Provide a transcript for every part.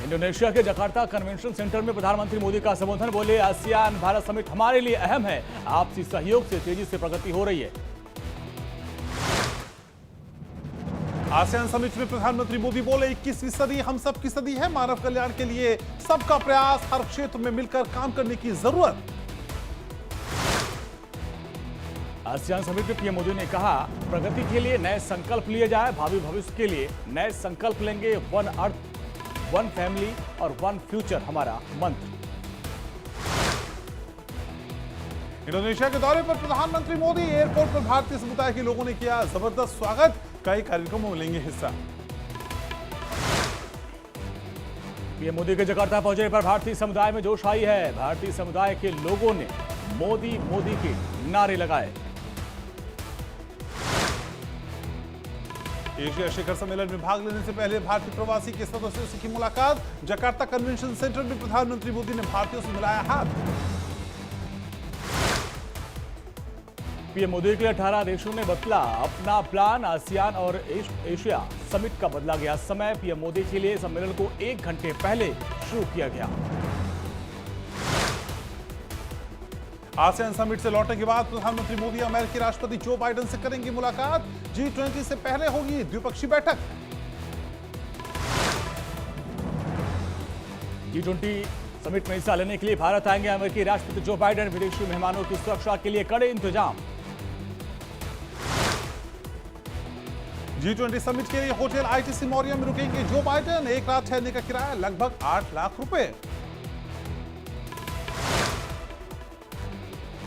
Indonesia के Jakarta convention centre में प्रधानमंत्री मोदी का संबोधन। बोले, आसियान भारत समिट हमारे लिए अहम है। आपसी सहयोग से तेजी से प्रगति हो रही है। आसियान समिट में प्रधानमंत्री मोदी बोले, 21वीं सदी हम सब की सदी है। मानव कल्याण के लिए सबका प्रयास, हर क्षेत्र में मिलकर काम करने की जरूरत। आसियान समिट में पीएम मोदी ने कहा, प्रगति के लिए नए संकल्प लिए जाए। भावी भविष्य के लिए नए संकल्प लेंगे। वन अर्थ, वन फैमिली और वन फ्यूचर हमारा मंत्र। इंडोनेशिया के दौरे पर प्रधानमंत्री मोदी, एयरपोर्ट पर भारतीय समुदाय के लोगों ने किया जबरदस्त स्वागत। कई कार्यक्रमों में लेंगे हिस्सा। पीएम मोदी के जकार्ता पहुंचने पर भारतीय समुदाय में जोश आई है। भारतीय समुदाय के लोगों ने मोदी मोदी के नारे लगाए। एशिया शिखर सम्मेलन में भाग लेने से पहले भारतीय प्रवासी के सदस्यों से की मुलाकात। जकार्ता कन्वेंशन सेंटर में प्रधानमंत्री मोदी ने भारतीयों से मिलाया हाथ। पीएम मोदी के लिए 18 देशों ने बदला अपना प्लान। आसियान और एशिया समिट का बदला गया समय। पीएम मोदी के लिए सम्मेलन को 1 घंटे पहले शुरू किया गया। आसियान समिट से लौटने के बाद प्रधानमंत्री मोदी अमेरिकी राष्ट्रपति जो बाइडेन से करेंगे मुलाकात। G20 से पहले होगी द्विपक्षीय बैठक। G20 समिट में हिस्सा लेने के लिए भारत आएंगे अमेरिकी राष्ट्रपति जो बाइडेन। विदेशी मेहमानों की सुरक्षा के लिए कड़े इंतजाम। G20 समिट के लिए होटल ITC मॉरियम में रुकेंगे जो बाइडेन। 1 रात ठहरने का किराया लगभग 8 लाख रुपए।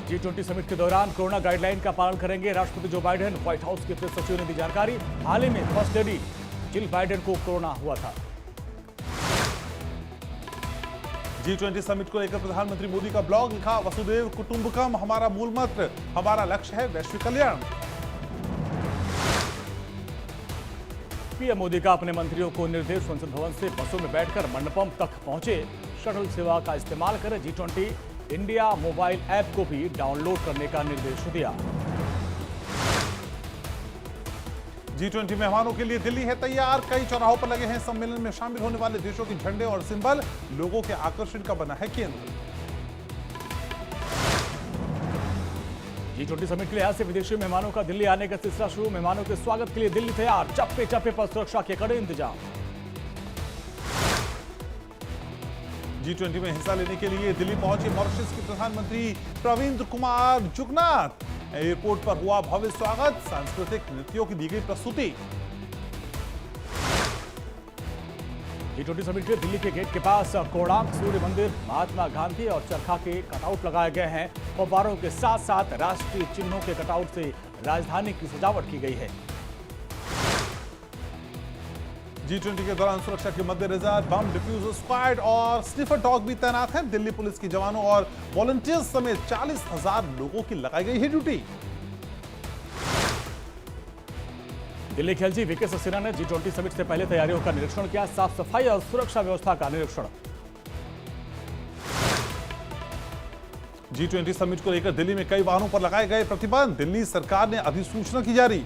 G20 समिट के दौरान कोरोना गाइडलाइन का पालन करेंगे राष्ट्रपति जो बाइडेन। व्हाइट हाउस के प्रेस सचिव ने दी जानकारी। हाल ही में फर्स्ट लेडी जिल बाइडेन को कोरोना हुआ था। G20 समिट को लेकर प्रधानमंत्री मोदी का ब्लॉग लिखा, वसुदेव कुटुंबकम हमारा मूल मंत्र, हमारा लक्ष्य है वैश्विक कल्याण। पीएम मोदी का अपने मंत्रियों को निर्देश, संसद भवन से बसों में बैठकर मंडपम तक पहुंचे। शटल सेवा का इस्तेमाल करें। G20 इंडिया मोबाइल ऐप को भी डाउनलोड करने का निर्देश दिया। G20 मेहमानों के लिए दिल्ली है तैयार। कई चौराहों पर लगे हैं सम्मेलन में शामिल होने वाले देशों के झंडे और सिंबल। लोगों के आकर्षण का बना है केंद्र। G20 समिट के लिहाज से विदेशी मेहमानों का दिल्ली आने का सिलसिला शुरू। मेहमानों के स्वागत के लिए दिल्ली तैयार। चप्पे चप्पे पर सुरक्षा के कड़े इंतजाम। G20 में हिस्सा लेने के लिए दिल्ली पहुंचे मॉरिशस के प्रधानमंत्री प्रविंद्र कुमार जुगनाथ। एयरपोर्ट पर हुआ भव्य स्वागत। सांस्कृतिक नृत्यों की दी गई प्रस्तुति। G20 समिट के दिल्ली के गेट के पास कोणार्क सूर्य मंदिर, महात्मा गांधी और चरखा के कटआउट लगाए गए हैं। फव्वारों के साथ साथ राष्ट्रीय चिन्हों के कटआउट से राजधानी की सजावट की गई है। G20 के दौरान सुरक्षा के मद्देनजर बम डिफ्यूजर स्क्वाड और स्निफर डॉग भी तैनात हैं। दिल्ली पुलिस के जवानों और वॉलंटियर्स समेत 40,000 लोगों की लगाई गई है ड्यूटी। दिल्ली के एलजी वीके सक्सेना ने G20 समिट से पहले तैयारियों का निरीक्षण किया। साफ सफाई और सुरक्षा व्यवस्था का निरीक्षण। G20 समिट को लेकर दिल्ली में कई वाहनों पर लगाए गए प्रतिबंध। दिल्ली सरकार ने अधिसूचना की जारी।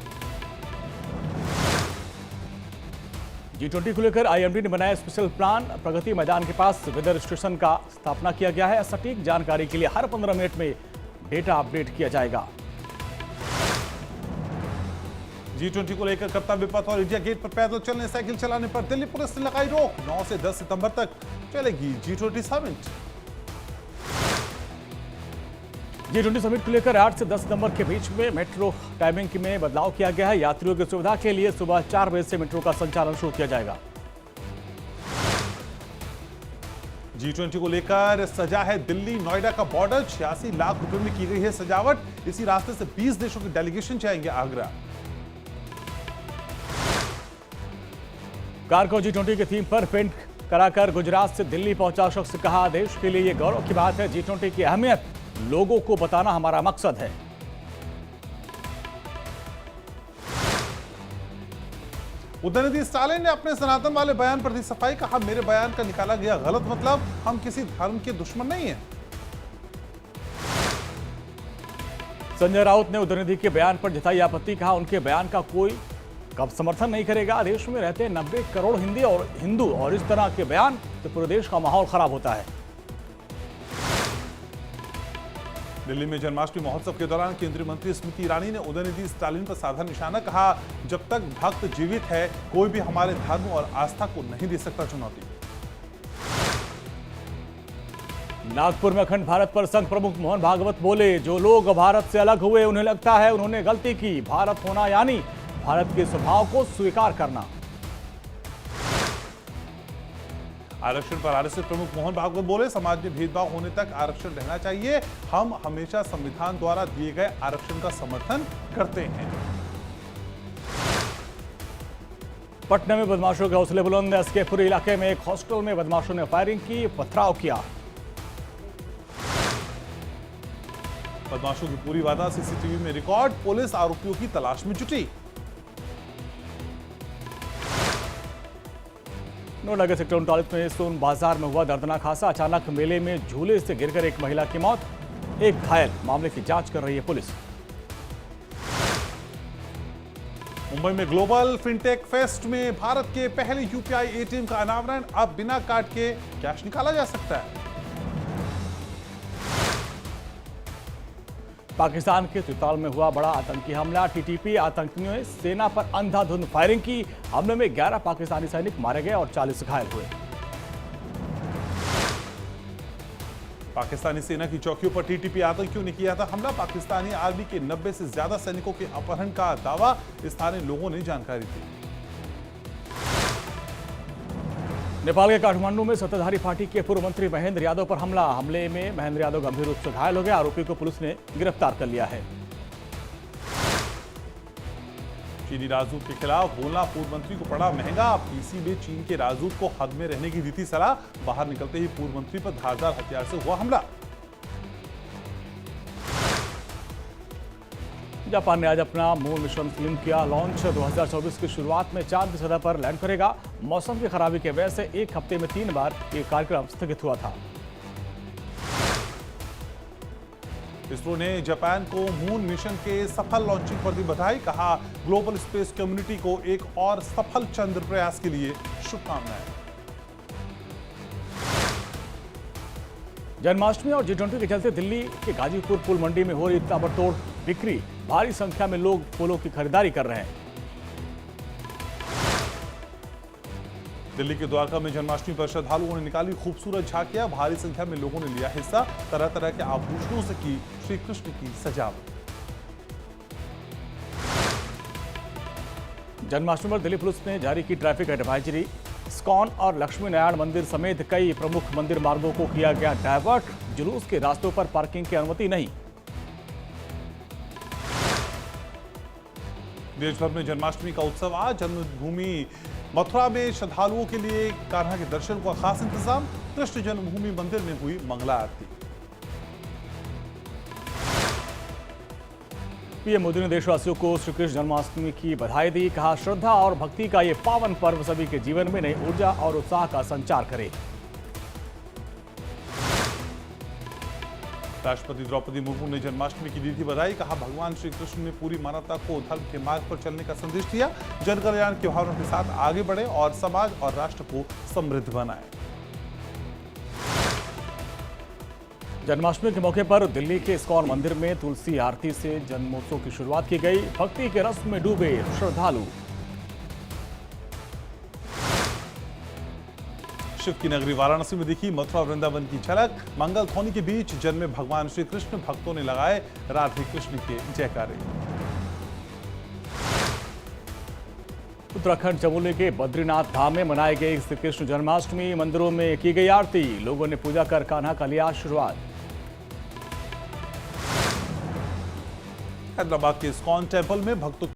G20 को लेकर आईएमडी ने बनाया स्पेशल प्लान। प्रगति मैदान के पास वेदर स्टेशन का स्थापना किया गया है। सटीक जानकारी के लिए हर 15 मिनट में डेटा अपडेट किया जाएगा। G20 को लेकर कर्तव्य पथ और इंडिया गेट पर पैदल चलने, साइकिल चलाने पर दिल्ली पुलिस ने लगाई रोक। 9 से 10 सितंबर तक चलेगी G20 समिट। G20 समिट को लेकर 8 से 10 सितंबर के बीच में मेट्रो टाइमिंग में बदलाव किया गया है। यात्रियों की सुविधा के लिए सुबह 4 बजे से मेट्रो का संचालन शुरू किया जाएगा। G20 को लेकर सजा है दिल्ली नोएडा का बॉर्डर। 86 लाख रुपए में की गई है सजावट। इसी रास्ते से 20 देशों के डेलीगेशन जाएंगे आगरा। कार को G20 की थीम पर पेंट कराकर गुजरात से दिल्ली पहुंचा शख्स कहा, देश के लिए यह गौरव की बात है। G20 की अहमियत लोगों को बताना हमारा मकसद है। उदयनिधि स्टालिन ने अपने सनातन वाले बयान पर दी सफाई। कहा, मेरे बयान का निकाला गया गलत मतलब। हम किसी धर्म के दुश्मन नहीं हैं। संजय राउत ने उदयनिधि के बयान पर जताई आपत्ति। कहा, उनके बयान का कोई कब समर्थन नहीं करेगा? देश में रहते 90 करोड़ हिंदू और इस तरह के बयान तो पूरे देश का माहौल खराब होता है। दिल्ली में जन्माष्टमी महोत्सव के दौरान केंद्रीय मंत्री स्मृति ईरानी ने उदयनिधि स्टालिन पर साधा निशाना। कहा, जब तक भक्त जीवित है कोई भी हमारे धर्म और आस्था को नहीं दे सकता चुनौती। नागपुर में अखंड भारत पर संघ प्रमुख मोहन भागवत बोले, जो लोग भारत से अलग हुए उन्हें लगता है उन्होंने गलती की। भारत होना यानी भारत के स्वभाव को स्वीकार करना। आरक्षण पर आरएसएस प्रमुख मोहन भागवत बोले, समाज में भेदभाव होने तक आरक्षण रहना चाहिए। हम हमेशा संविधान द्वारा दिए गए आरक्षण का समर्थन करते हैं। पटना में बदमाशों के हौसले बुलंद। एसकेपुरी इलाके में एक हॉस्टल में बदमाशों ने फायरिंग की, पथराव किया। बदमाशों की पूरी वारदात सीसीटीवी में रिकॉर्ड। पुलिस आरोपियों की तलाश में जुटी। नोएडा के सेक्टर 39 में सोन बाजार में हुआ दर्दनाक हादसा। अचानक मेले में झूले से गिरकर एक महिला की मौत, एक घायल। मामले की जांच कर रही है पुलिस। मुंबई में ग्लोबल फिनटेक फेस्ट में भारत के पहले यूपीआई एटीएम का अनावरण। अब बिना कार्ड के कैश निकाला जा सकता है। पाकिस्तान के त्रिताल में हुआ बड़ा आतंकी हमला। टीटीपी आतंकियों ने सेना पर अंधाधुंध फायरिंग की। हमले में 11 पाकिस्तानी सैनिक मारे गए और 40 घायल हुए। पाकिस्तानी सेना की चौकियों पर टीटीपी आतंकियों ने किया था हमला। पाकिस्तानी आर्मी के 90 से ज्यादा सैनिकों के अपहरण का दावा, स्थानीय लोगों ने जानकारी दी। नेपाल के काठमांडू में सत्ताधारी पार्टी के पूर्व मंत्री महेंद्र यादव पर हमला। हमले में महेंद्र यादव गंभीर रूप से घायल हो गए। आरोपी को पुलिस ने गिरफ्तार कर लिया है। चीनी राजदूत के खिलाफ बोलना पूर्व मंत्री को पड़ा महंगा। पीसी में चीन के राजदूत को हद में रहने की दी थी सलाह। बाहर निकलते ही पूर्व मंत्री पर धारदार हथियार से हुआ हमला। जापान ने आज अपना मून मिशन स्लिम किया लॉन्च। 2024 की शुरुआत में चांद की सतह पर लैंड करेगा। मौसम की खराबी की वजह से एक हफ्ते में 3 बार ये कार्यक्रम स्थगित हुआ था। इसरो ने जापान को मून मिशन के सफल लॉन्चिंग पर दी बधाई। कहा, ग्लोबल स्पेस कम्युनिटी को एक और सफल चंद्र प्रयास के लिए शुभकामनाएं। जन्माष्टमी और G20 के चलते दिल्ली के गाजीपुर फूल मंडी में हो रही ताबड़तोड़ बिक्री। भारी संख्या में लोग फूलों की खरीदारी कर रहे हैं। दिल्ली के द्वारका में जन्माष्टमी पर श्रद्धालुओं ने निकाली खूबसूरत झांकियां। भारी संख्या में लोगों ने लिया हिस्सा। तरह तरह के आभूषणों से की श्री कृष्ण की सजावट। जन्माष्टमी पर दिल्ली पुलिस ने जारी की ट्रैफिक एडवाइजरी। इस्कॉन और लक्ष्मी नारायण मंदिर समेत कई प्रमुख मंदिर मार्गों को किया गया डायवर्ट। जुलूस के रास्तों पर पार्किंग की अनुमति नहीं। देश भर में जन्माष्टमी का उत्सव आज। जन्मभूमि मथुरा में श्रद्धालुओं के लिए कान्हा के दर्शन का खास इंतजाम। कृष्ण जन्मभूमि मंदिर में हुई मंगला आरती। पीएम मोदी ने देशवासियों को श्री कृष्ण जन्माष्टमी की बधाई दी। कहा, श्रद्धा और भक्ति का ये पावन पर्व सभी के जीवन में नई ऊर्जा और उत्साह का संचार करे। राष्ट्रपति द्रौपदी मुर्मू ने जन्माष्टमी की दी थी बधाई। कहा, भगवान श्री कृष्ण ने पूरी मानवता को धर्म के मार्ग पर चलने का संदेश दिया। जन कल्याण के भावना के साथ आगे बढ़े और समाज और राष्ट्र को समृद्ध बनाए। जन्माष्टमी के मौके पर दिल्ली के इस्कॉन मंदिर में तुलसी आरती से जन्मोत्सव की शुरुआत की गई। भक्ति के रस में डूबे श्रद्धालु। शिव की नगरी वाराणसी में दिखी मथुरा वृंदावन की झलक। मंगल ध्वनि के बीच जन्मे भगवान श्री कृष्ण। भक्तों ने लगाए राधे कृष्ण के जयकारे। उत्तराखंड चमोली के बद्रीनाथ धाम में मनाई गई श्री कृष्ण जन्माष्टमी। मंदिरों में की गई आरती। लोगों ने पूजा कर कान्हा का लिया शुरुआत। हैदराबाद के इस्कॉन टेम्पल में भक्तों